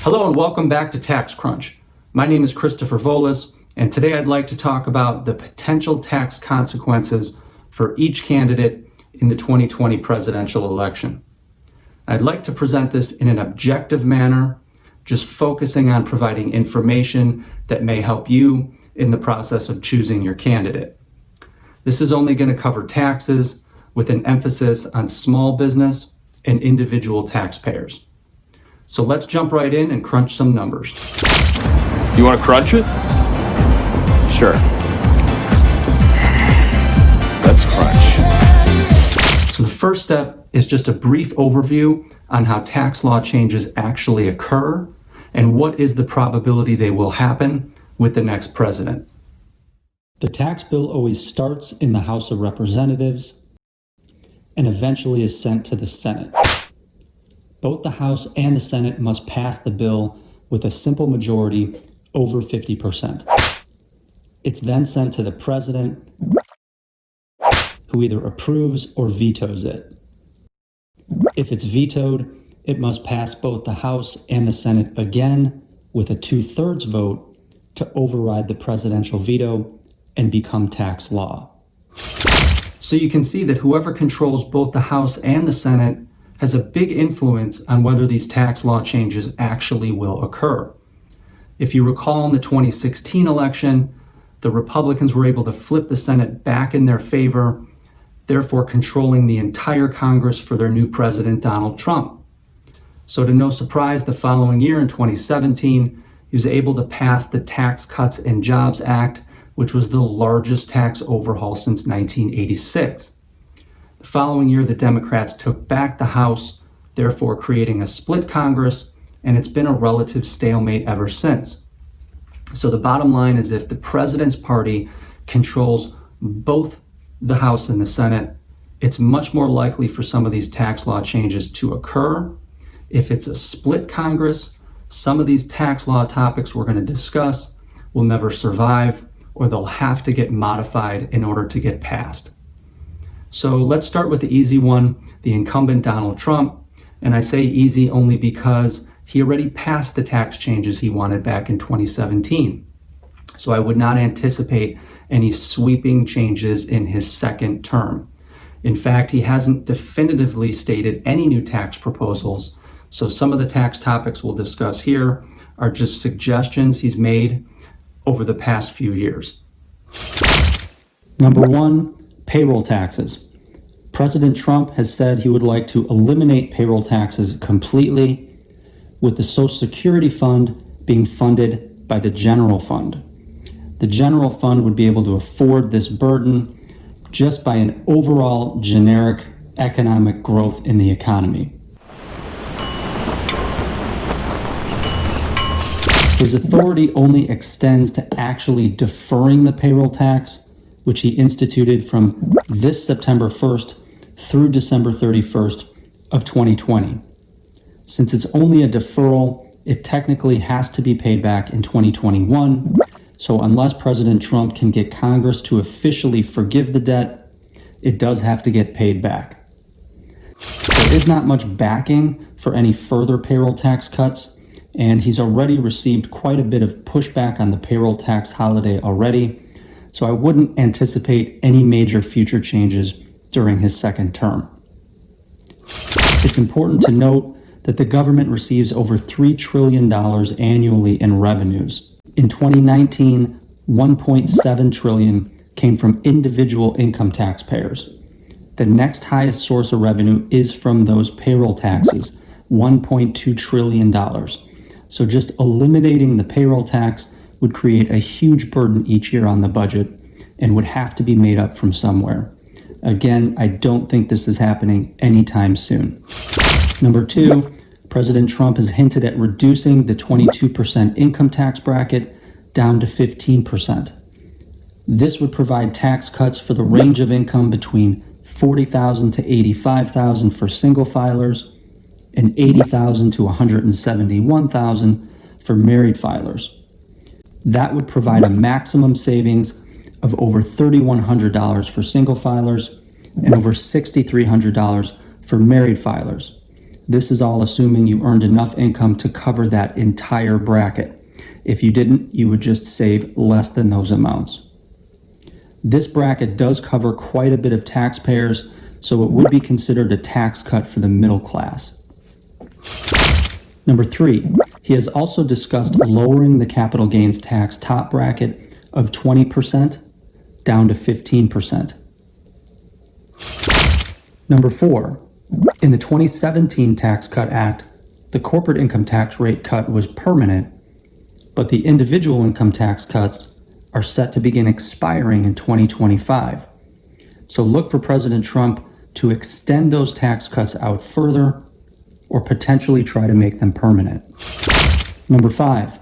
Hello and welcome back to TaxCrunch. My name is Christopher Volas, and today I'd like to talk about the potential tax consequences for each candidate in the 2020 presidential election. I'd like to present this in an objective manner, just focusing on providing information that may help you in the process of choosing your candidate. This is only going to cover taxes with an emphasis on small business and individual taxpayers. So let's jump right in and crunch some numbers. You want to crunch it? Sure. Let's crunch. So the first step is just a brief overview on how tax law changes actually occur and what is the probability they will happen with the next president. The tax bill always starts in the House of Representatives and eventually is sent to the Senate. Both the House and the Senate must pass the bill with a simple majority over 50%. It's then sent to the President, who either approves or vetoes it. If it's vetoed, it must pass both the House and the Senate again with a 2/3 vote to override the presidential veto and become tax law. So you can see that whoever controls both the House and the Senate has a big influence on whether these tax law changes actually will occur. If you recall in the 2016 election, the Republicans were able to flip the Senate back in their favor, therefore controlling the entire Congress for their new president, Donald Trump. So to no surprise, the following year in 2017, he was able to pass the Tax Cuts and Jobs Act, which was the largest tax overhaul since 1986. The following year, the Democrats took back the House, therefore creating a split Congress, and it's been a relative stalemate ever since. So the bottom line is if the president's party controls both the House and the Senate, it's much more likely for some of these tax law changes to occur. If it's a split Congress, some of these tax law topics we're going to discuss will never survive, or they'll have to get modified in order to get passed. So let's start with the easy one, the incumbent Donald Trump. And I say easy only because he already passed the tax changes he wanted back in 2017. So I would not anticipate any sweeping changes in his second term. In fact, he hasn't definitively stated any new tax proposals. So some of the tax topics we'll discuss here are just suggestions he's made over the past few years. Number one, payroll taxes. President Trump has said he would like to eliminate payroll taxes completely, with the Social Security Fund being funded by the General Fund. The General Fund would be able to afford this burden just by an overall generic economic growth in the economy. His authority only extends to actually deferring the payroll tax, which he instituted from this September 1st through December 31st of 2020. Since it's only a deferral, it technically has to be paid back in 2021. So unless President Trump can get Congress to officially forgive the debt, it does have to get paid back. There is not much backing for any further payroll tax cuts, and he's already received quite a bit of pushback on the payroll tax holiday already. So I wouldn't anticipate any major future changes during his second term. It's important to note that the government receives over $3 trillion annually in revenues. In 2019, $1.7 trillion came from individual income taxpayers. The next highest source of revenue is from those payroll taxes, $1.2 trillion. So just eliminating the payroll tax would create a huge burden each year on the budget and would have to be made up from somewhere. Again, I don't think this is happening anytime soon. Number two, President Trump has hinted at reducing the 22% income tax bracket down to 15%. This would provide tax cuts for the range of income between $40,000 to $85,000 for single filers and $80,000 to $171,000 for married filers. That would provide a maximum savings of over $3,100 for single filers and over $6,300 for married filers. This is all assuming you earned enough income to cover that entire bracket. If you didn't, you would just save less than those amounts. This bracket does cover quite a bit of taxpayers, so it would be considered a tax cut for the middle class. Number 3, he has also discussed lowering the capital gains tax top bracket of 20% down to 15%. Number 4, in the 2017 Tax Cut Act, the corporate income tax rate cut was permanent, but the individual income tax cuts are set to begin expiring in 2025. So look for President Trump to extend those tax cuts out further or potentially try to make them permanent. Number 5,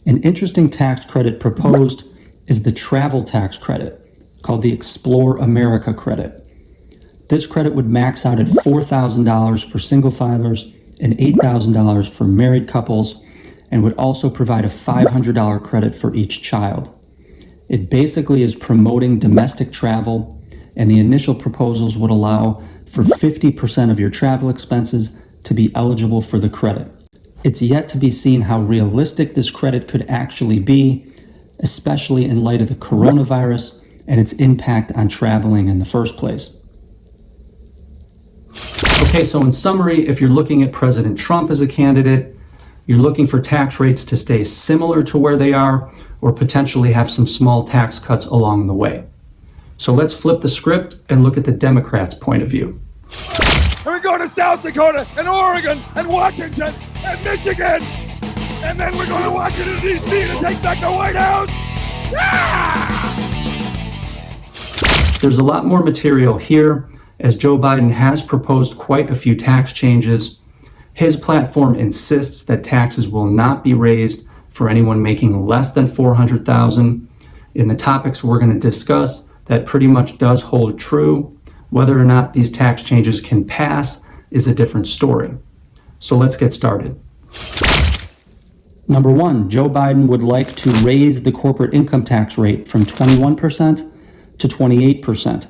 an interesting tax credit proposed is the travel tax credit, called the Explore America credit. This credit would max out at $4,000 for single filers and $8,000 for married couples, and would also provide a $500 credit for each child. It basically is promoting domestic travel, and the initial proposals would allow for 50% of your travel expenses to be eligible for the credit. It's yet to be seen how realistic this credit could actually be, especially in light of the coronavirus and its impact on traveling in the first place. Okay, so in summary, if you're looking at President Trump as a candidate, you're looking for tax rates to stay similar to where they are or potentially have some small tax cuts along the way. So let's flip the script and look at the Democrats' point of view. We're going to South Dakota and Oregon and Washington and Michigan. And then we're going to Washington, D.C. to take back the White House. Yeah! There's a lot more material here, as Joe Biden has proposed quite a few tax changes. His platform insists that taxes will not be raised for anyone making less than $400,000. In the topics we're going to discuss, that pretty much does hold true. Whether or not these tax changes can pass is a different story. So let's get started. Number 1, Joe Biden would like to raise the corporate income tax rate from 21% to 28%.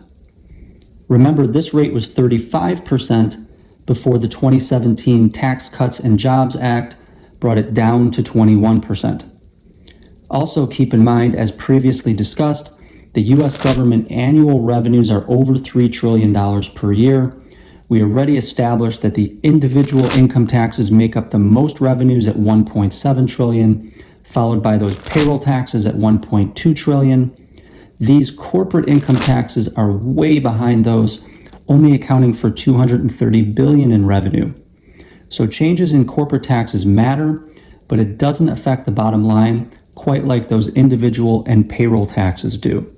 Remember, this rate was 35% before the 2017 Tax Cuts and Jobs Act brought it down to 21%. Also keep in mind, as previously discussed, the U.S. government annual revenues are over $3 trillion per year. We already established that the individual income taxes make up the most revenues at $1.7 trillion, followed by those payroll taxes at $1.2 trillion. These corporate income taxes are way behind those, only accounting for $230 billion in revenue. So changes in corporate taxes matter, but it doesn't affect the bottom line quite like those individual and payroll taxes do.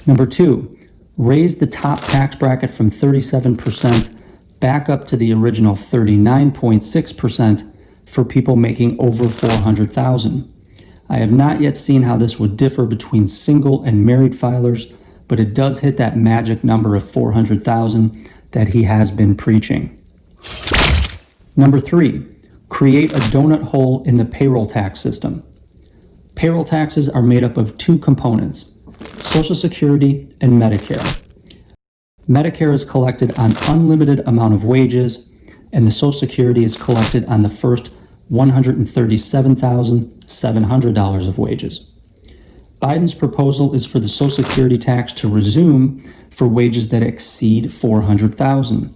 Number 2, raise the top tax bracket from 37% back up to the original 39.6% for people making over $400,000. I have not yet seen how this would differ between single and married filers, but it does hit that magic number of $400,000 that he has been preaching. Number 3, create a donut hole in the payroll tax system. Payroll taxes are made up of 2 components, Social Security and Medicare. Medicare is collected on unlimited amount of wages, and the Social Security is collected on the first $137,700 of wages. Biden's proposal is for the Social Security tax to resume for wages that exceed $400,000.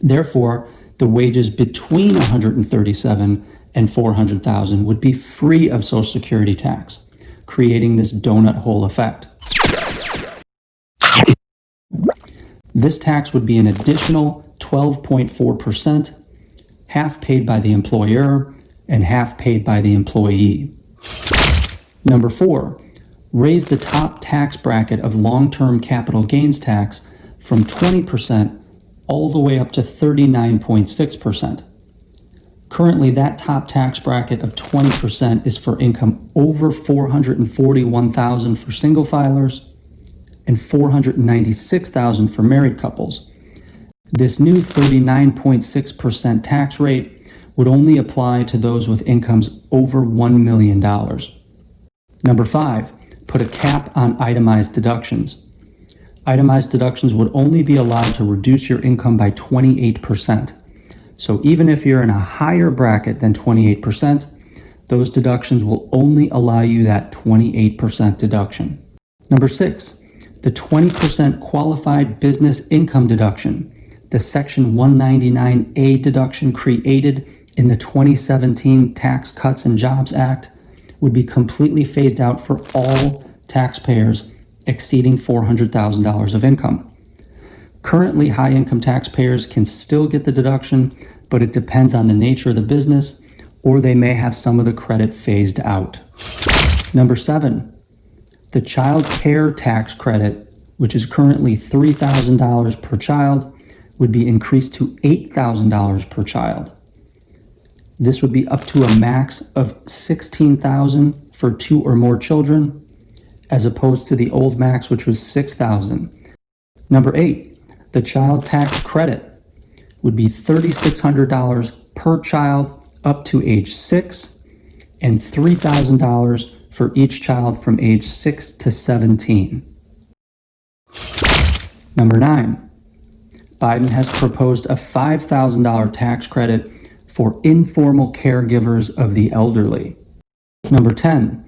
Therefore, the wages between $137,000 and $400,000 would be free of Social Security tax, creating this donut hole effect. This tax would be an additional 12.4%, half paid by the employer and half paid by the employee. Number 4, raise the top tax bracket of long-term capital gains tax from 20% all the way up to 39.6%. Currently, that top tax bracket of 20% is for income over $441,000 for single filers and $496,000 for married couples. This new 39.6% tax rate would only apply to those with incomes over $1 million. Number 5, put a cap on itemized deductions. Itemized deductions would only be allowed to reduce your income by 28%. So even if you're in a higher bracket than 28%, those deductions will only allow you that 28% deduction. Number 6, the 20% qualified business income deduction, the Section 199A deduction created in the 2017 Tax Cuts and Jobs Act, would be completely phased out for all taxpayers exceeding $400,000 of income. Currently, high-income taxpayers can still get the deduction, but it depends on the nature of the business, or they may have some of the credit phased out. Number 7, the child care tax credit, which is currently $3,000 per child, would be increased to $8,000 per child. This would be up to a max of $16,000 for 2 or more children, as opposed to the old max, which was $6,000. Number 8, the child tax credit would be $3,600 per child up to age 6 and $3,000 for each child from age 6 to 17. Number 9, Biden has proposed a $5,000 tax credit for informal caregivers of the elderly. Number 10,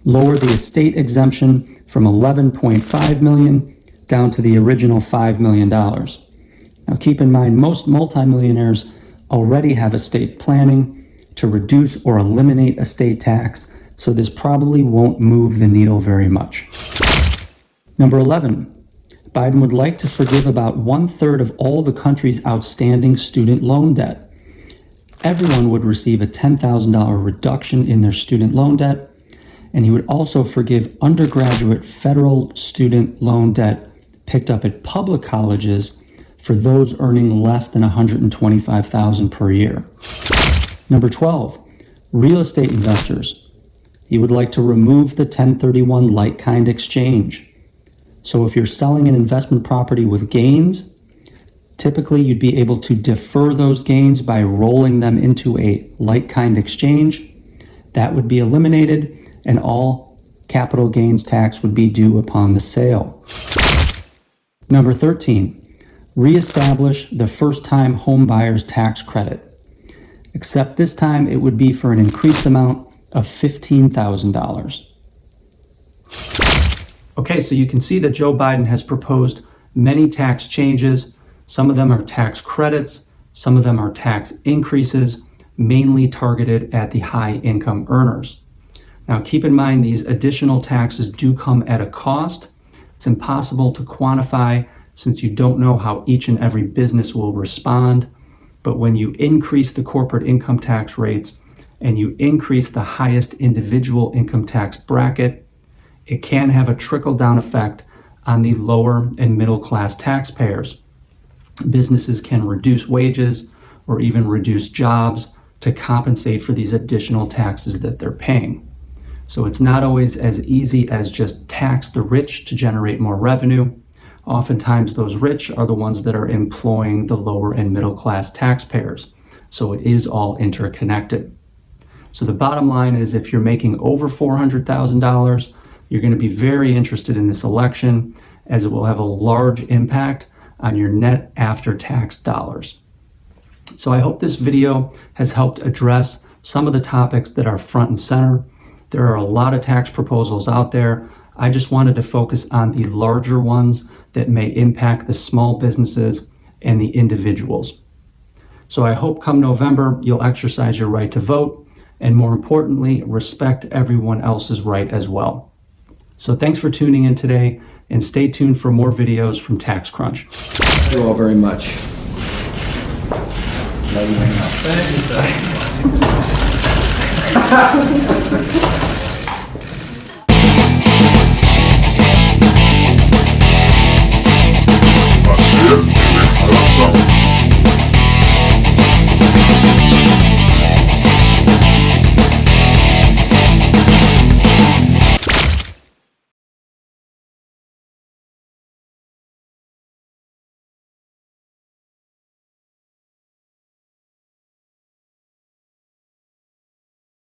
lower the estate exemption from $11.5 million down to the original $5 million. Now keep in mind, most multimillionaires already have estate planning to reduce or eliminate estate tax, so this probably won't move the needle very much. Number 11, Biden would like to forgive about 1/3 of all the country's outstanding student loan debt. Everyone would receive a $10,000 reduction in their student loan debt, and he would also forgive undergraduate federal student loan debt picked up at public colleges for those earning less than $125,000 per year. Number 12, real estate investors. He would like to remove the 1031 like-kind exchange. So if you're selling an investment property with gains, typically you'd be able to defer those gains by rolling them into a like-kind exchange. That would be eliminated, and all capital gains tax would be due upon the sale. Number 13, reestablish the first-time home buyer's tax credit, except this time it would be for an increased amount of $15,000. Okay, so you can see that Joe Biden has proposed many tax changes. Some of them are tax credits, some of them are tax increases, mainly targeted at the high income earners. Now keep in mind, these additional taxes do come at a cost. It's impossible to quantify since you don't know how each and every business will respond. But when you increase the corporate income tax rates and you increase the highest individual income tax bracket, it can have a trickle-down effect on the lower and middle class taxpayers. Businesses can reduce wages or even reduce jobs to compensate for these additional taxes that they're paying. So it's not always as easy as just tax the rich to generate more revenue. Oftentimes those rich are the ones that are employing the lower and middle class taxpayers. So it is all interconnected. So the bottom line is, if you're making over $400,000, you're going to be very interested in this election, as it will have a large impact on your net after-tax dollars. So I hope this video has helped address some of the topics that are front and center. There are a lot of tax proposals out there. I just wanted to focus on the larger ones that may impact the small businesses and the individuals. So I hope come November, you'll exercise your right to vote, and more importantly, respect everyone else's right as well. So thanks for tuning in today, and stay tuned for more videos from TaxCrunch. Thank you all very much. Love you, man. Thank you, sir.